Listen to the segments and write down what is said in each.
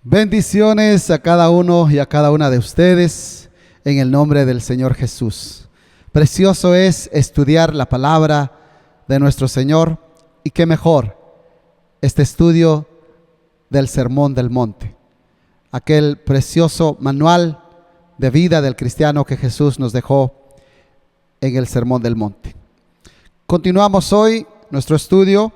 Bendiciones a cada uno y a cada una de ustedes en el nombre del Señor Jesús. Precioso es estudiar la palabra de nuestro Señor, y qué mejor este estudio del Sermón del Monte, aquel precioso manual de vida del cristiano que Jesús nos dejó en el Sermón del Monte. Continuamos hoy nuestro estudio,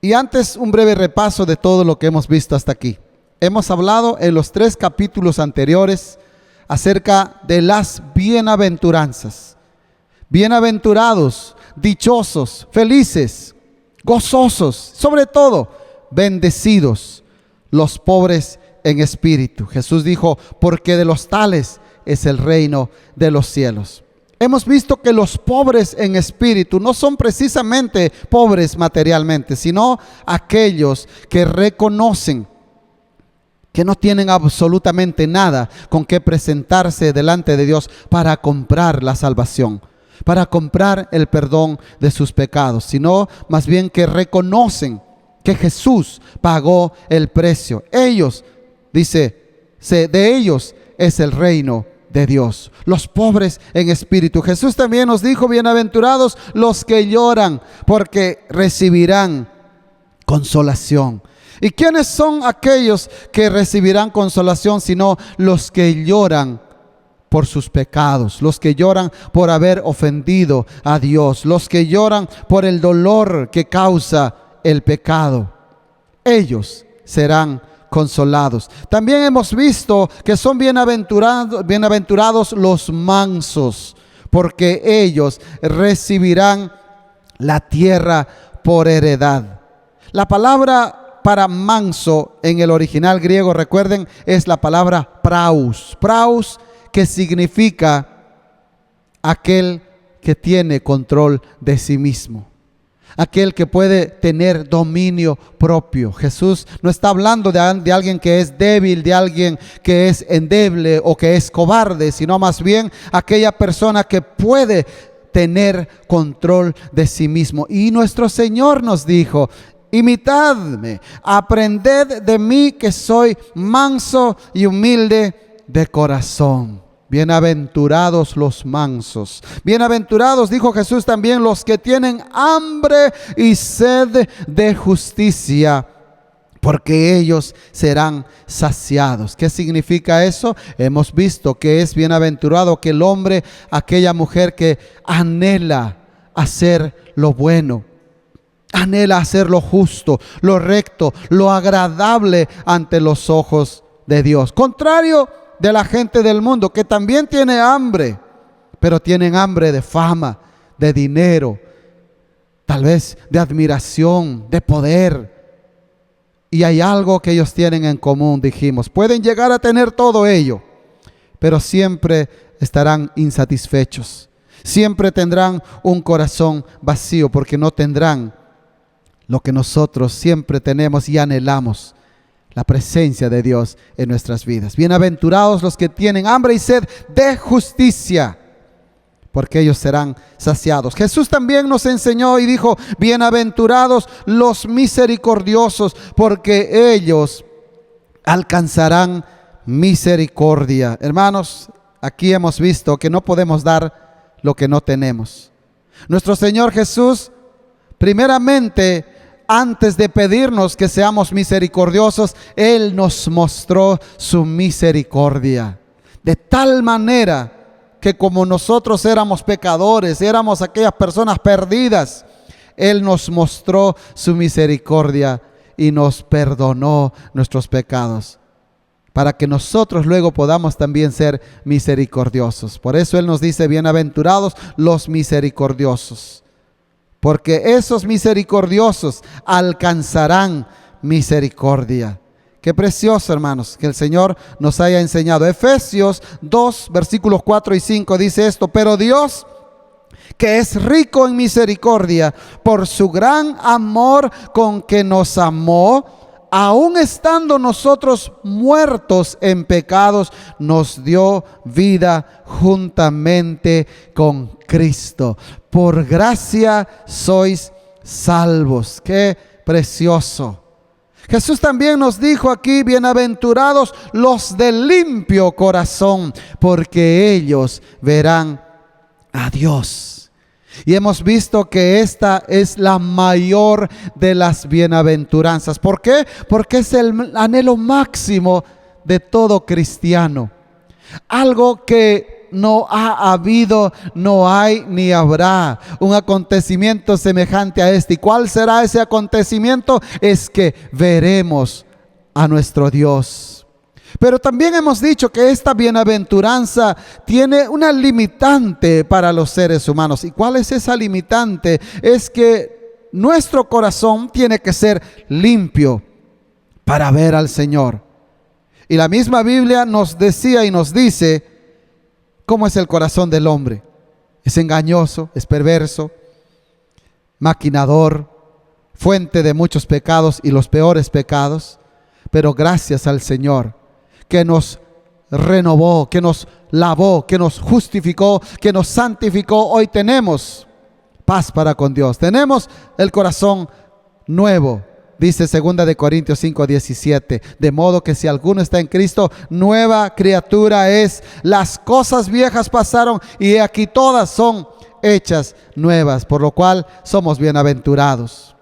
y antes un breve repaso de todo lo que hemos visto hasta aquí. Hemos hablado en los 3 capítulos anteriores acerca de las bienaventuranzas. Bienaventurados, dichosos, felices, gozosos, sobre todo bendecidos los pobres en espíritu. Jesús dijo, porque de los tales es el reino de los cielos. Hemos visto que los pobres en espíritu no son precisamente pobres materialmente, sino aquellos que reconocen que no tienen absolutamente nada con qué presentarse delante de Dios para comprar la salvación, para comprar el perdón de sus pecados, sino más bien que reconocen que Jesús pagó el precio. Ellos, dice, de ellos es el reino de Dios. Los pobres en espíritu. Jesús también nos dijo, bienaventurados los que lloran, porque recibirán consolación. ¿Y quiénes son aquellos que recibirán consolación sino los que lloran por sus pecados, los que lloran por haber ofendido a Dios, los que lloran por el dolor que causa el pecado? Ellos serán consolados. También hemos visto que son bienaventurados los mansos, porque ellos recibirán la tierra por heredad. La palabra para manso en el original griego, recuerden, es la palabra praus. Praus, que significa aquel que tiene control de sí mismo, aquel que puede tener dominio propio. Jesús no está hablando de alguien que es débil, de alguien que es endeble o que es cobarde, sino más bien aquella persona que puede tener control de sí mismo. Y nuestro Señor nos dijo, imitadme, aprended de mí que soy manso y humilde de corazón. Bienaventurados los mansos. Bienaventurados, dijo Jesús también, los que tienen hambre y sed de justicia, porque ellos serán saciados. ¿Qué significa eso? Hemos visto que es bienaventurado aquel hombre, aquella mujer que anhela hacer lo bueno, anhela hacer lo justo, lo recto, lo agradable ante los ojos de Dios. Contrario de la gente del mundo, que también tiene hambre, pero tienen hambre de fama, de dinero, tal vez de admiración, de poder. Y hay algo que ellos tienen en común, dijimos. Pueden llegar a tener todo ello, pero siempre estarán insatisfechos. Siempre tendrán un corazón vacío, porque no tendrán lo que nosotros siempre tenemos y anhelamos, la presencia de Dios en nuestras vidas. Bienaventurados los que tienen hambre y sed de justicia, porque ellos serán saciados. Jesús también nos enseñó y dijo, bienaventurados los misericordiosos, porque ellos alcanzarán misericordia. Hermanos, aquí hemos visto que no podemos dar lo que no tenemos. Nuestro Señor Jesús, primeramente, antes de pedirnos que seamos misericordiosos, Él nos mostró su misericordia. De tal manera que como nosotros éramos pecadores, éramos aquellas personas perdidas, Él nos mostró su misericordia y nos perdonó nuestros pecados, para que nosotros luego podamos también ser misericordiosos. Por eso Él nos dice, bienaventurados los misericordiosos, porque esos misericordiosos alcanzarán misericordia. Qué precioso, hermanos, que el Señor nos haya enseñado. Efesios 2, versículos 4 y 5 dice esto: pero Dios, que es rico en misericordia, por su gran amor con que nos amó, aun estando nosotros muertos en pecados, nos dio vida juntamente con Cristo. Por gracia sois salvos. Qué precioso. Jesús también nos dijo aquí: bienaventurados los de limpio corazón, porque ellos verán a Dios. Y hemos visto que esta es la mayor de las bienaventuranzas. ¿Por qué? Porque es el anhelo máximo de todo cristiano. Algo que no ha habido, no hay ni habrá un acontecimiento semejante a este. ¿Y cuál será ese acontecimiento? Es que veremos a nuestro Dios. Pero también hemos dicho que esta bienaventuranza tiene una limitante para los seres humanos. ¿Y cuál es esa limitante? Es que nuestro corazón tiene que ser limpio para ver al Señor. Y la misma Biblia nos decía y nos dice cómo es el corazón del hombre. Es engañoso, es perverso, maquinador, fuente de muchos pecados y los peores pecados. Pero gracias al Señor, que nos renovó, que nos lavó, que nos justificó, que nos santificó, hoy tenemos paz para con Dios. Tenemos el corazón nuevo. Dice 2 de Corintios 5:17, de modo que si alguno está en Cristo, nueva criatura es. Las cosas viejas pasaron y he aquí todas son hechas nuevas, por lo cual somos bienaventurados,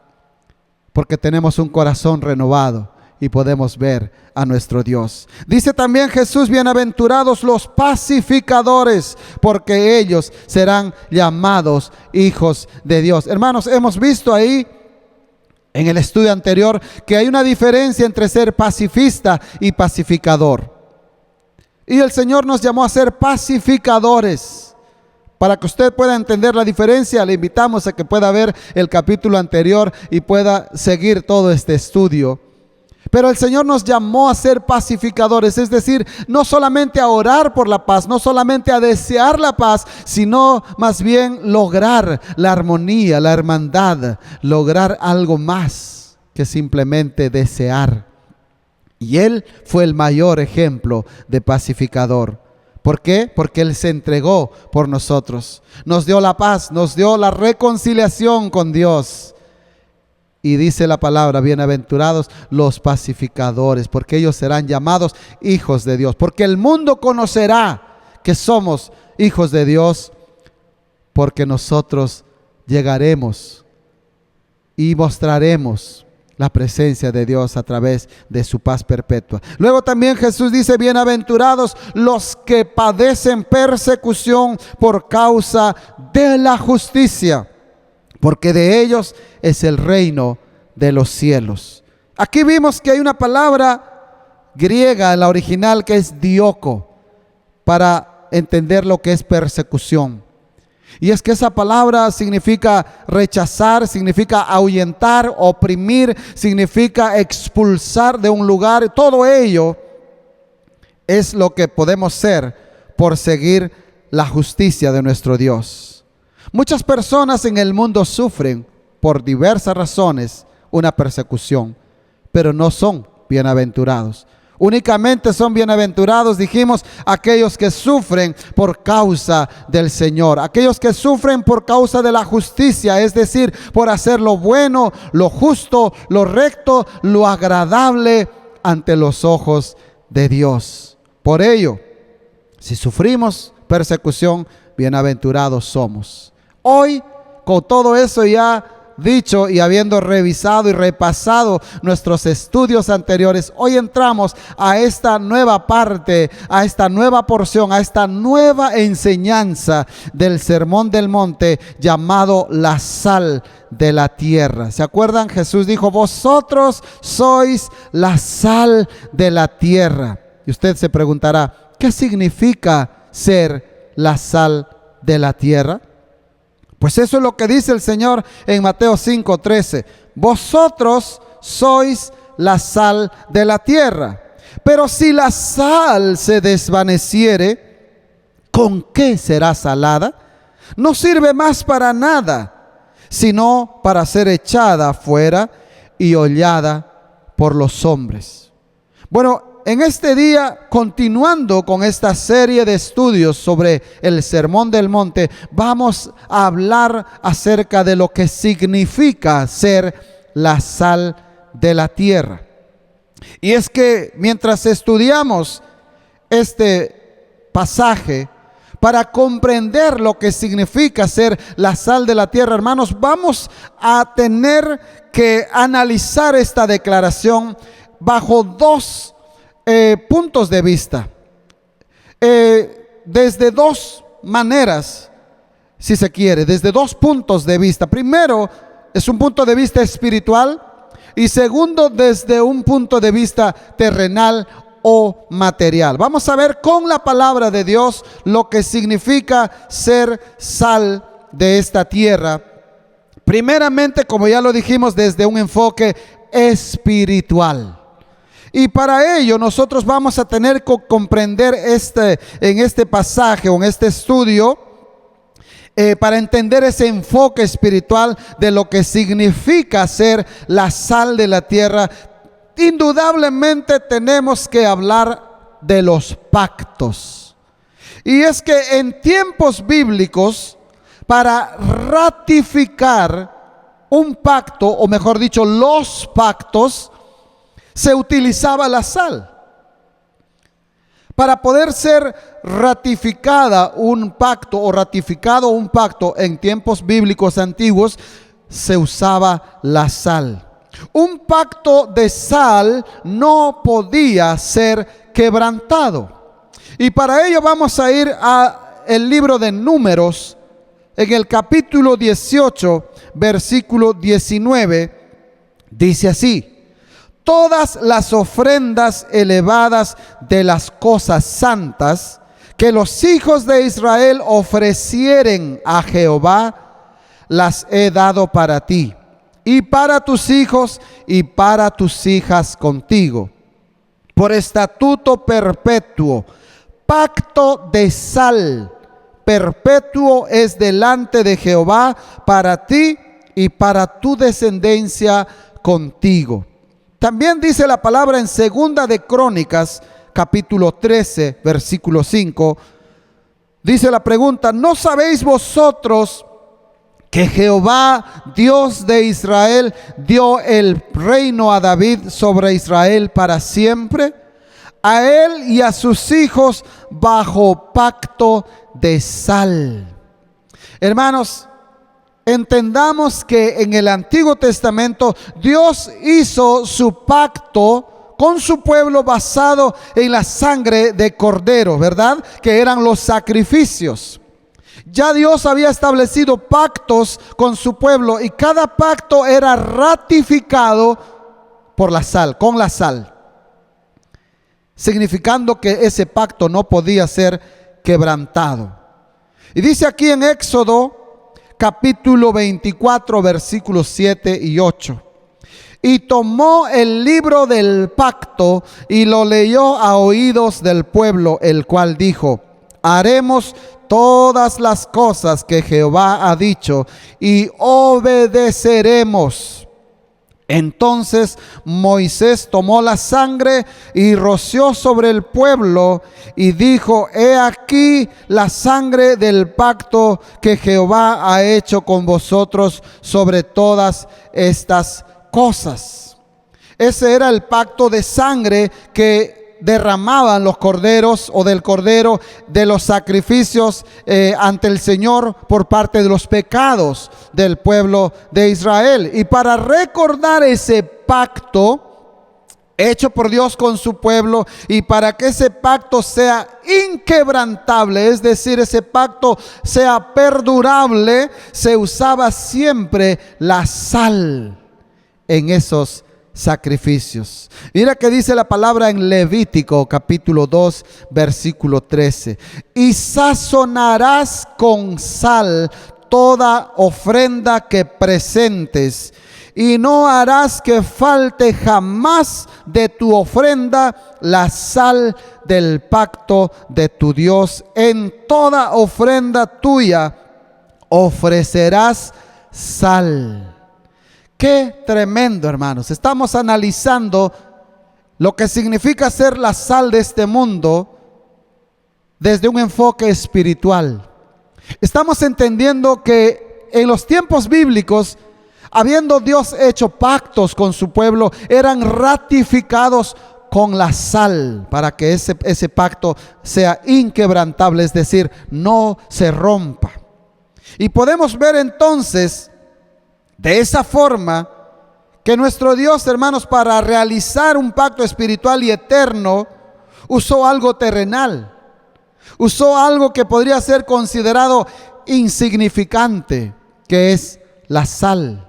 porque tenemos un corazón renovado y podemos ver a nuestro Dios. Dice también Jesús: bienaventurados los pacificadores, porque ellos serán llamados hijos de Dios. Hermanos, hemos visto ahí en el estudio anterior que hay una diferencia entre ser pacifista y pacificador. Y el Señor nos llamó a ser pacificadores. Para que usted pueda entender la diferencia, le invitamos a que pueda ver el capítulo anterior y pueda seguir todo este estudio. Pero el Señor nos llamó a ser pacificadores, es decir, no solamente a orar por la paz, no solamente a desear la paz, sino más bien lograr la armonía, la hermandad, lograr algo más que simplemente desear. Y Él fue el mayor ejemplo de pacificador. ¿Por qué? Porque Él se entregó por nosotros, nos dio la paz, nos dio la reconciliación con Dios. Y dice la palabra: bienaventurados los pacificadores, porque ellos serán llamados hijos de Dios. Porque el mundo conocerá que somos hijos de Dios, porque nosotros llegaremos y mostraremos la presencia de Dios a través de su paz perpetua. Luego también Jesús dice: bienaventurados los que padecen persecución por causa de la justicia, porque de ellos es el reino de los cielos. Aquí vimos que hay una palabra griega en la original que es dioko, para entender lo que es persecución. Y es que esa palabra significa rechazar, significa ahuyentar, oprimir, significa expulsar de un lugar. Todo ello es lo que podemos ser por seguir la justicia de nuestro Dios. Muchas personas en el mundo sufren por diversas razones una persecución, pero no son bienaventurados. Únicamente son bienaventurados, dijimos, aquellos que sufren por causa del Señor, aquellos que sufren por causa de la justicia, es decir, por hacer lo bueno, lo justo, lo recto, lo agradable ante los ojos de Dios. Por ello, si sufrimos persecución, bienaventurados somos. Hoy, con todo eso ya dicho y habiendo revisado y repasado nuestros estudios anteriores, hoy entramos a esta nueva parte, a esta nueva porción, a esta nueva enseñanza del Sermón del Monte, llamado la sal de la tierra. ¿Se acuerdan? Jesús dijo: vosotros sois la sal de la tierra. Y usted se preguntará: ¿qué significa ser la sal de la tierra? Pues eso es lo que dice el Señor en Mateo 5:13. Vosotros sois la sal de la tierra. Pero si la sal se desvaneciere, ¿con qué será salada? No sirve más para nada, sino para ser echada fuera y hollada por los hombres. Bueno, en este día, continuando con esta serie de estudios sobre el Sermón del Monte, vamos a hablar acerca de lo que significa ser la sal de la tierra. Y es que mientras estudiamos este pasaje, para comprender lo que significa ser la sal de la tierra, hermanos, vamos a tener que analizar esta declaración bajo dos puntos de vista, desde dos maneras, si se quiere, desde dos puntos de vista. Primero, es un punto de vista espiritual, y segundo, desde un punto de vista terrenal o material. Vamos a ver con la palabra de Dios lo que significa ser sal de esta tierra. Primeramente, como ya lo dijimos, desde un enfoque espiritual. Y para ello nosotros vamos a tener que comprender en este pasaje o en este estudio, para entender ese enfoque espiritual de lo que significa ser la sal de la tierra. Indudablemente tenemos que hablar de los pactos. Y es que en tiempos bíblicos, para ratificar un pacto, o mejor dicho, los pactos, se utilizaba la sal. Para poder ser ratificada un pacto o ratificado un pacto en tiempos bíblicos antiguos, se usaba la sal. Un pacto de sal no podía ser quebrantado. Y para ello vamos a ir al libro de Números, en el capítulo 18, versículo 19, dice así: todas las ofrendas elevadas de las cosas santas que los hijos de Israel ofrecieren a Jehová, las he dado para ti, y para tus hijos y para tus hijas contigo, por estatuto perpetuo, pacto de sal, perpetuo es delante de Jehová para ti y para tu descendencia contigo. También dice la palabra en Segunda de Crónicas, capítulo 13, versículo 5, dice la pregunta: ¿no sabéis vosotros que Jehová, Dios de Israel, dio el reino a David sobre Israel para siempre? A él y a sus hijos bajo pacto de sal. Hermanos, entendamos que en el Antiguo Testamento Dios hizo su pacto con su pueblo basado en la sangre de cordero, ¿verdad? Que eran los sacrificios. Ya Dios había establecido pactos con su pueblo y cada pacto era ratificado por la sal, con la sal, significando que ese pacto no podía ser quebrantado. Y dice aquí en Éxodo capítulo 24, versículos 7 y 8: y tomó el libro del pacto y lo leyó a oídos del pueblo, el cual dijo: haremos todas las cosas que Jehová ha dicho y obedeceremos. Entonces Moisés tomó la sangre y roció sobre el pueblo y dijo: he aquí la sangre del pacto que Jehová ha hecho con vosotros sobre todas estas cosas. Ese era el pacto de sangre que derramaban los corderos o del cordero de los sacrificios ante el Señor por parte de los pecados del pueblo de Israel. Y para recordar ese pacto hecho por Dios con su pueblo, y para que ese pacto sea inquebrantable, es decir, ese pacto sea perdurable, se usaba siempre la sal en esos sacrificios. Mira que dice la palabra en Levítico capítulo 2, versículo 13: y sazonarás con sal toda ofrenda que presentes, y no harás que falte jamás de tu ofrenda la sal del pacto de tu Dios. En toda ofrenda tuya ofrecerás sal. Qué tremendo, hermanos. Estamos analizando lo que significa ser la sal de este mundo desde un enfoque espiritual. Estamos entendiendo que en los tiempos bíblicos Habiendo Dios hecho pactos con su pueblo, eran ratificados con la sal para que ese pacto sea inquebrantable, es decir, no se rompa. Y podemos ver entonces de esa forma que nuestro Dios, hermanos, para realizar un pacto espiritual y eterno, usó algo terrenal, usó algo que podría ser considerado insignificante, que es la sal.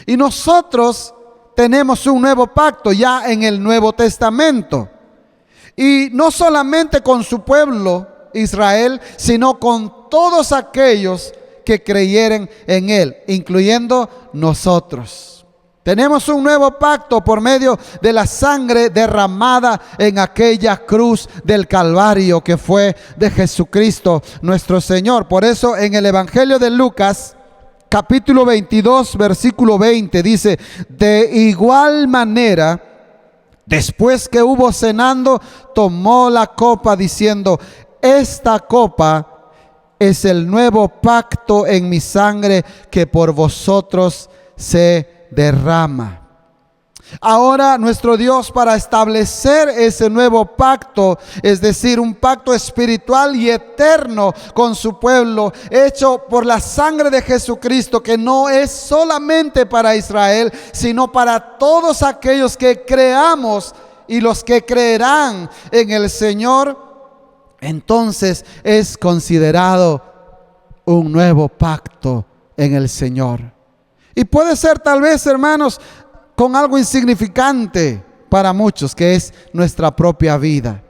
Y nosotros tenemos un nuevo pacto ya en el Nuevo Testamento. Y no solamente con su pueblo Israel, sino con todos aquellos que creyeren en él, incluyendo nosotros. Tenemos un nuevo pacto por medio de la sangre derramada en aquella cruz del Calvario que fue de Jesucristo nuestro Señor. Por eso en el Evangelio de Lucas, capítulo 22, versículo 20, dice: de igual manera, después que hubo cenando, tomó la copa diciendo: esta copa es el nuevo pacto en mi sangre que por vosotros se derrama. Ahora nuestro Dios, para establecer ese nuevo pacto, es decir, un pacto espiritual y eterno con su pueblo, hecho por la sangre de Jesucristo, que no es solamente para Israel, sino para todos aquellos que creamos y los que creerán en el Señor, entonces es considerado un nuevo pacto en el Señor. Y puede ser tal vez, hermanos, con algo insignificante para muchos, que es nuestra propia vida.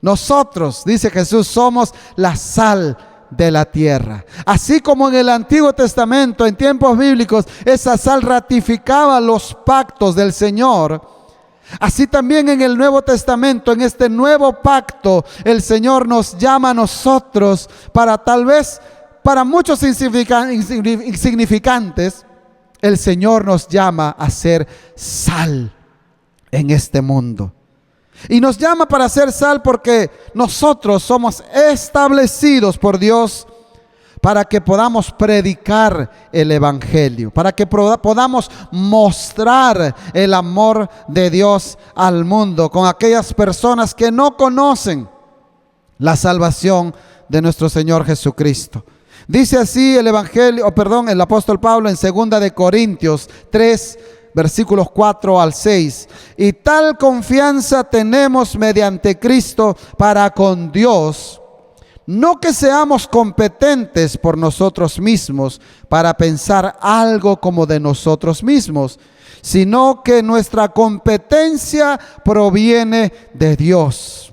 Nosotros, dice Jesús, somos la sal de la tierra. Así como en el Antiguo Testamento, en tiempos bíblicos, esa sal ratificaba los pactos del Señor, así también en el Nuevo Testamento, en este nuevo pacto, el Señor nos llama a nosotros para tal vez, para muchos insignificantes, el Señor nos llama a ser sal en este mundo. Y nos llama para ser sal porque nosotros somos establecidos por Dios para que podamos predicar el Evangelio, para que podamos mostrar el amor de Dios al mundo con aquellas personas que no conocen la salvación de nuestro Señor Jesucristo. Dice así el apóstol Pablo en 2 de Corintios 3, versículos 4 al 6. Y tal confianza tenemos mediante Cristo para con Dios, no que seamos competentes por nosotros mismos para pensar algo como de nosotros mismos, sino que nuestra competencia proviene de Dios,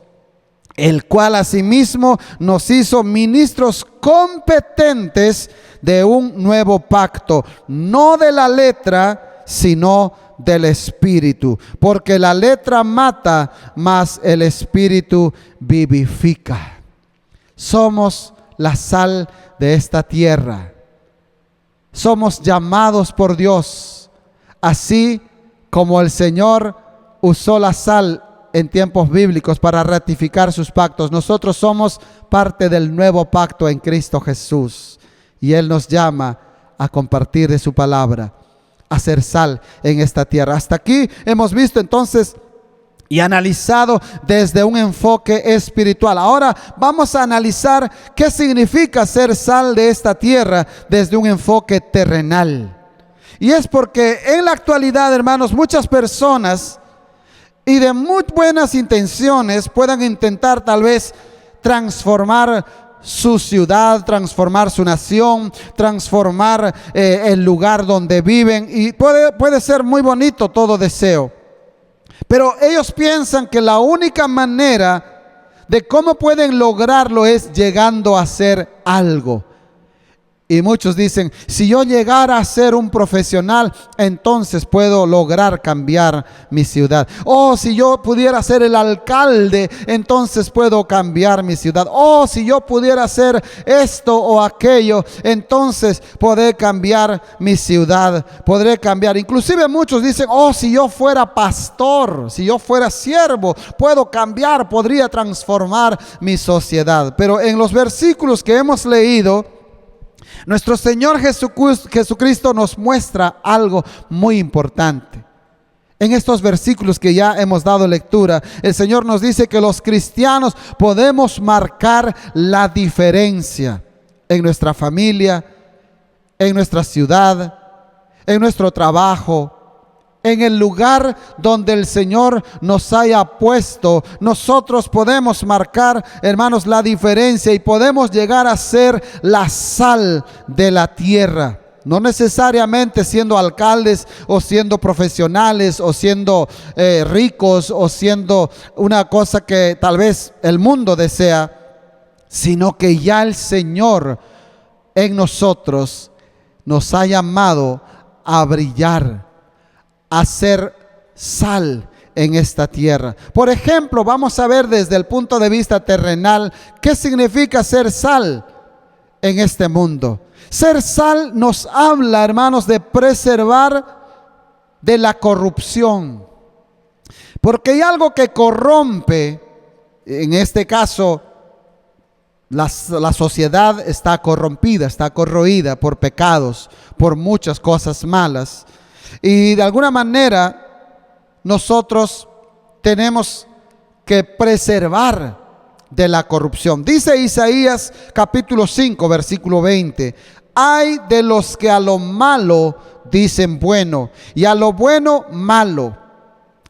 el cual asimismo nos hizo ministros competentes de un nuevo pacto, no de la letra, sino del Espíritu, porque la letra mata, mas el Espíritu vivifica. Somos la sal de esta tierra. Somos llamados por Dios, así como el Señor usó la sal en tiempos bíblicos para ratificar sus pactos. Nosotros somos parte del nuevo pacto en Cristo Jesús, y Él nos llama a compartir de su palabra, a ser sal en esta tierra. Hasta aquí hemos visto entonces y analizado desde un enfoque espiritual. Ahora vamos a analizar qué significa ser sal de esta tierra desde un enfoque terrenal. Y es porque en la actualidad, hermanos, muchas personas y de muy buenas intenciones puedan intentar tal vez transformar su ciudad, transformar su nación, transformar el lugar donde viven, y puede ser muy bonito todo deseo, pero ellos piensan que la única manera de cómo pueden lograrlo es llegando a hacer algo. Y muchos dicen, si yo llegara a ser un profesional, entonces puedo lograr cambiar mi ciudad. O si yo pudiera ser el alcalde, entonces puedo cambiar mi ciudad. O si yo pudiera hacer esto o aquello, entonces podré cambiar mi ciudad, podré cambiar. Inclusive muchos dicen, si yo fuera pastor, si yo fuera siervo, puedo cambiar, podría transformar mi sociedad. Pero en los versículos que hemos leído, Nuestro Señor Jesucristo nos muestra algo muy importante. En estos versículos que ya hemos dado lectura, el Señor nos dice que los cristianos podemos marcar la diferencia en nuestra familia, en nuestra ciudad, en nuestro trabajo, en el lugar donde el Señor nos haya puesto. Nosotros podemos marcar, hermanos, la diferencia y podemos llegar a ser la sal de la tierra. No necesariamente siendo alcaldes o siendo profesionales o siendo ricos o siendo una cosa que tal vez el mundo desea, sino que ya el Señor en nosotros nos ha llamado a brillar, a ser sal en esta tierra. Por ejemplo, vamos a ver desde el punto de vista terrenal qué significa ser sal en este mundo. Ser sal nos habla, hermanos, de preservar de la corrupción. Porque hay algo que corrompe, en este caso, la sociedad está corrompida, está corroída por pecados, por muchas cosas malas. Y de alguna manera nosotros tenemos que preservar de la corrupción. Dice Isaías capítulo 5, versículo 20: ay de los que a lo malo dicen bueno y a lo bueno malo,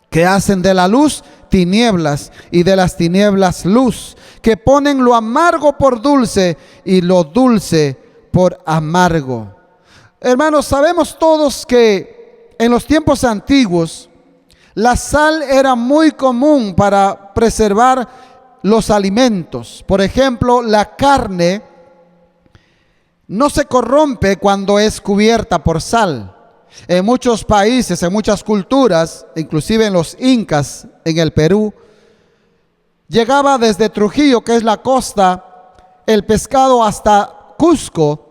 que hacen de la luz tinieblas y de las tinieblas luz, que ponen lo amargo por dulce y lo dulce por amargo. Hermanos, sabemos todos que en los tiempos antiguos la sal era muy común para preservar los alimentos. Por ejemplo, la carne no se corrompe cuando es cubierta por sal. En muchos países, en muchas culturas, inclusive en los incas, en el Perú, llegaba desde Trujillo, que es la costa, el pescado hasta Cusco,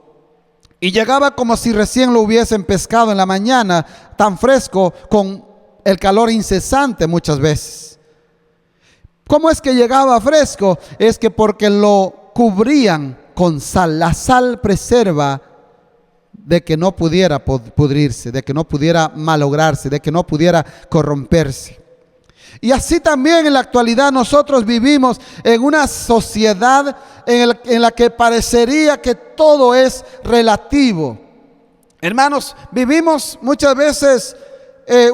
y llegaba como si recién lo hubiesen pescado en la mañana, tan fresco, con el calor incesante muchas veces. ¿Cómo es que llegaba fresco? Es que porque lo cubrían con sal. La sal preserva de que no pudiera pudrirse, de que no pudiera malograrse, de que no pudiera corromperse. Y así también en la actualidad nosotros vivimos en una sociedad en la que parecería que todo es relativo. Hermanos, vivimos muchas veces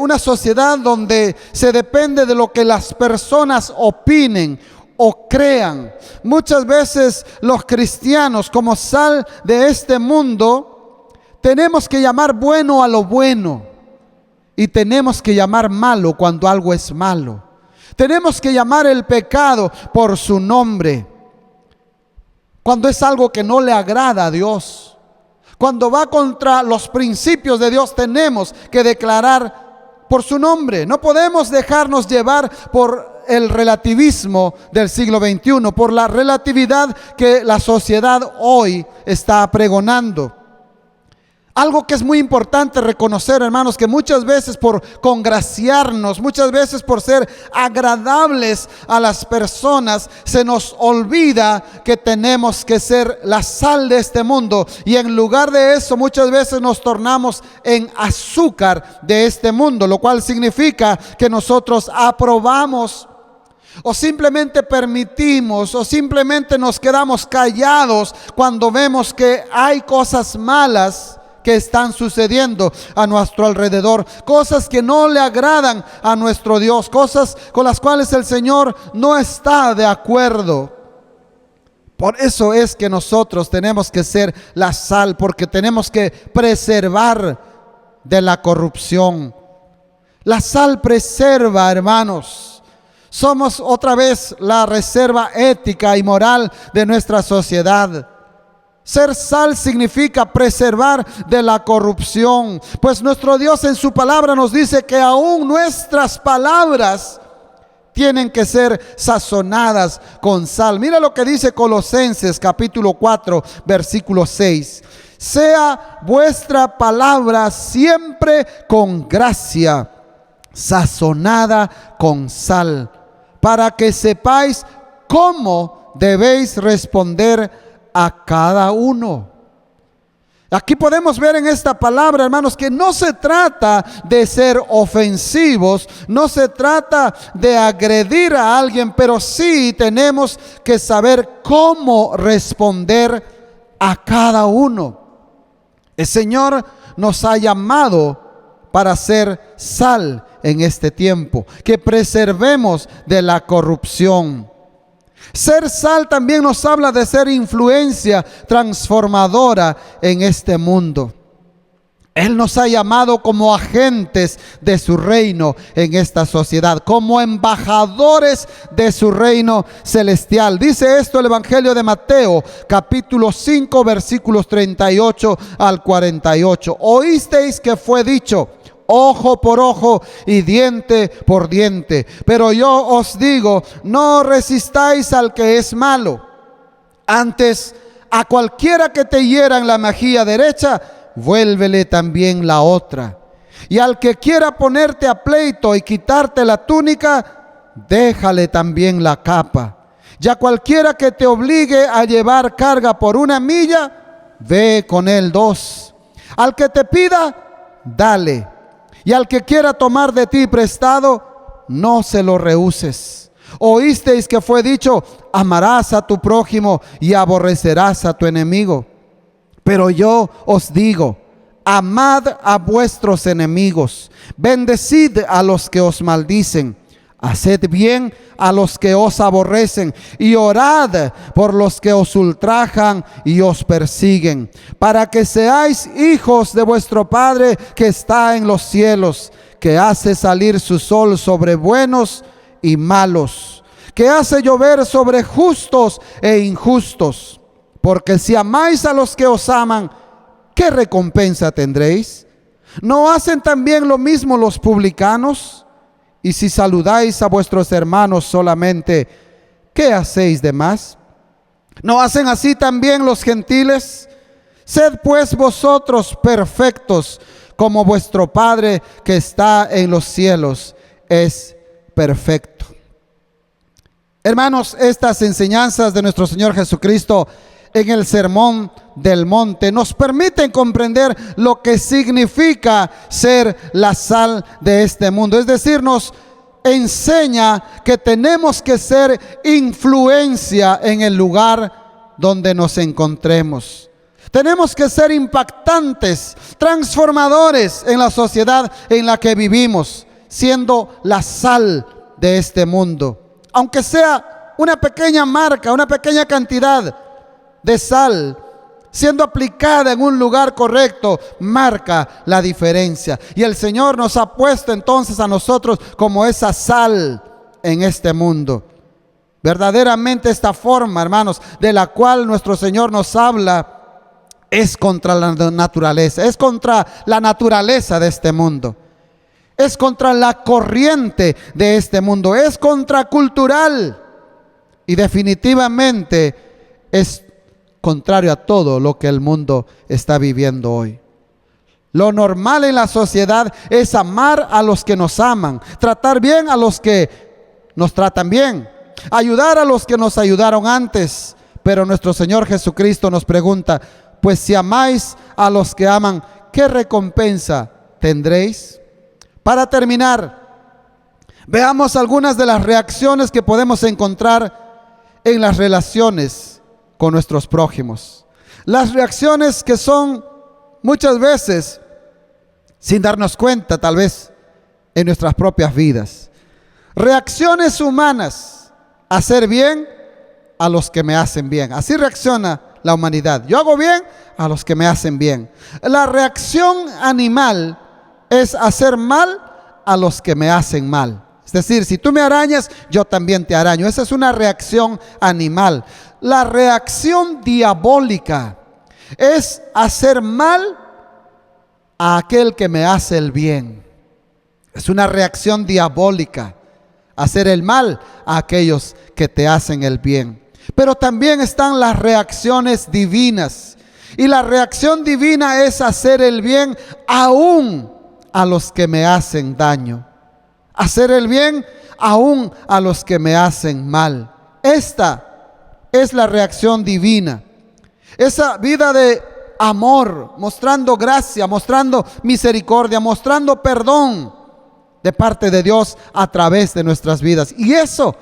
una sociedad donde se depende de lo que las personas opinen o crean. Muchas veces los cristianos, como sal de este mundo, tenemos que llamar bueno a lo bueno y tenemos que llamar malo cuando algo es malo. Tenemos que llamar el pecado por su nombre cuando es algo que no le agrada a Dios. Cuando va contra los principios de Dios, tenemos que declarar por su nombre. No podemos dejarnos llevar por el relativismo del siglo XXI, por la relatividad que la sociedad hoy está pregonando. Algo que es muy importante reconocer, hermanos, que muchas veces por congraciarnos, muchas veces por ser agradables a las personas, se nos olvida que tenemos que ser la sal de este mundo. Y en lugar de eso, muchas veces nos tornamos en azúcar de este mundo, lo cual significa que nosotros aprobamos o simplemente permitimos o simplemente nos quedamos callados cuando vemos que hay cosas malas que están sucediendo a nuestro alrededor, cosas que no le agradan a nuestro Dios, cosas con las cuales el Señor no está de acuerdo. Por eso es que nosotros tenemos que ser la sal, porque tenemos que preservar de la corrupción. La sal preserva, hermanos. Somos otra vez la reserva ética y moral de nuestra sociedad. Ser sal significa preservar de la corrupción, pues nuestro Dios en su palabra nos dice que aún nuestras palabras tienen que ser sazonadas con sal. Mira lo que dice Colosenses capítulo 4, versículo 6. Sea vuestra palabra siempre con gracia, sazonada con sal, para que sepáis cómo debéis responder a cada uno. Aquí podemos ver en esta palabra, hermanos, que no se trata de ser ofensivos, no se trata de agredir a alguien, pero sí tenemos que saber cómo responder a cada uno. El Señor nos ha llamado para ser sal en este tiempo, que preservemos de la corrupción. Ser sal también nos habla de ser influencia transformadora en este mundo. Él nos ha llamado como agentes de su reino en esta sociedad, como embajadores de su reino celestial. Dice esto el Evangelio de Mateo, capítulo 5, versículos 38 al 48. Oísteis que fue dicho: ojo por ojo y diente por diente. Pero yo os digo, no resistáis al que es malo. Antes, a cualquiera que te hiera en la mejilla derecha, vuélvele también la otra. Y al que quiera ponerte a pleito y quitarte la túnica, déjale también la capa. Y a cualquiera que te obligue a llevar carga por 1 milla, ve con él 2. Al que te pida, dale. Y al que quiera tomar de ti prestado, no se lo rehuses. Oísteis que fue dicho: amarás a tu prójimo y aborrecerás a tu enemigo. Pero yo os digo: amad a vuestros enemigos, bendecid a los que os maldicen, haced bien a los que os aborrecen y orad por los que os ultrajan y os persiguen, para que seáis hijos de vuestro Padre que está en los cielos, que hace salir su sol sobre buenos y malos, que hace llover sobre justos e injustos. Porque si amáis a los que os aman, ¿qué recompensa tendréis? ¿No hacen también lo mismo los publicanos? Y si saludáis a vuestros hermanos solamente, ¿qué hacéis de más? ¿No hacen así también los gentiles? Sed pues vosotros perfectos, como vuestro Padre que está en los cielos es perfecto. Hermanos, estas enseñanzas de nuestro Señor Jesucristo en el Sermón del Monte nos permiten comprender lo que significa ser la sal de este mundo. Es decir, nos enseña que tenemos que ser influencia en el lugar donde nos encontremos. Tenemos que ser impactantes, transformadores en la sociedad en la que vivimos, siendo la sal de este mundo. Aunque sea una pequeña marca, una pequeña cantidad de sal, siendo aplicada en un lugar correcto, marca la diferencia. Y el Señor nos ha puesto entonces a nosotros como esa sal en este mundo. Verdaderamente esta forma, hermanos, de la cual nuestro Señor nos habla, es contra la naturaleza, es contra la naturaleza de este mundo, es contra la corriente de este mundo, es contracultural y definitivamente es contrario a todo lo que el mundo está viviendo hoy. Lo normal en la sociedad es amar a los que nos aman, tratar bien a los que nos tratan bien, ayudar a los que nos ayudaron antes. Pero nuestro Señor Jesucristo nos pregunta: pues si amáis a los que aman, ¿qué recompensa tendréis? Para terminar, veamos algunas de las reacciones que podemos encontrar en las relaciones con nuestros prójimos. Las reacciones que son muchas veces, sin darnos cuenta tal vez, en nuestras propias vidas. Reacciones humanas: hacer bien a los que me hacen bien. Así reacciona la humanidad. Yo hago bien a los que me hacen bien. La reacción animal es hacer mal a los que me hacen mal. Es decir, si tú me arañas, yo también te araño. Esa es una reacción animal. La reacción diabólica es hacer mal a aquel que me hace el bien. Es una reacción diabólica, hacer el mal a aquellos que te hacen el bien. Pero también están las reacciones divinas. Y la reacción divina es hacer el bien aún a los que me hacen daño. Hacer el bien aún a los que me hacen mal. Esta es la reacción divina. Esa vida de amor, mostrando gracia, mostrando misericordia, mostrando perdón de parte de Dios a través de nuestras vidas. Y eso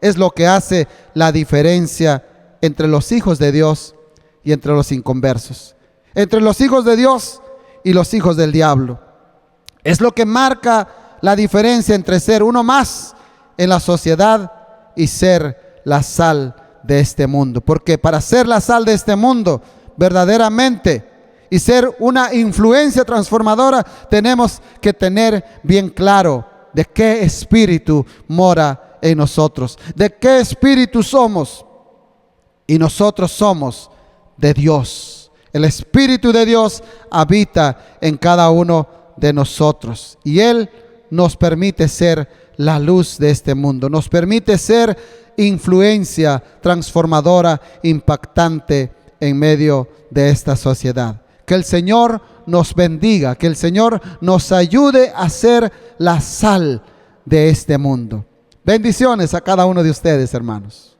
es lo que hace la diferencia entre los hijos de Dios y entre los inconversos, entre los hijos de Dios y los hijos del diablo. Es lo que marca la diferencia entre ser uno más en la sociedad y ser la sal de este mundo. Porque para ser la sal de este mundo verdaderamente y ser una influencia transformadora, tenemos que tener bien claro de qué espíritu mora en nosotros, de qué espíritu somos. Y nosotros somos de Dios. El Espíritu de Dios habita en cada uno de nosotros y Él nos permite ser la luz de este mundo, nos permite ser influencia transformadora, impactante en medio de esta sociedad. Que el Señor nos bendiga, que el Señor nos ayude a ser la sal de este mundo. Bendiciones a cada uno de ustedes, hermanos.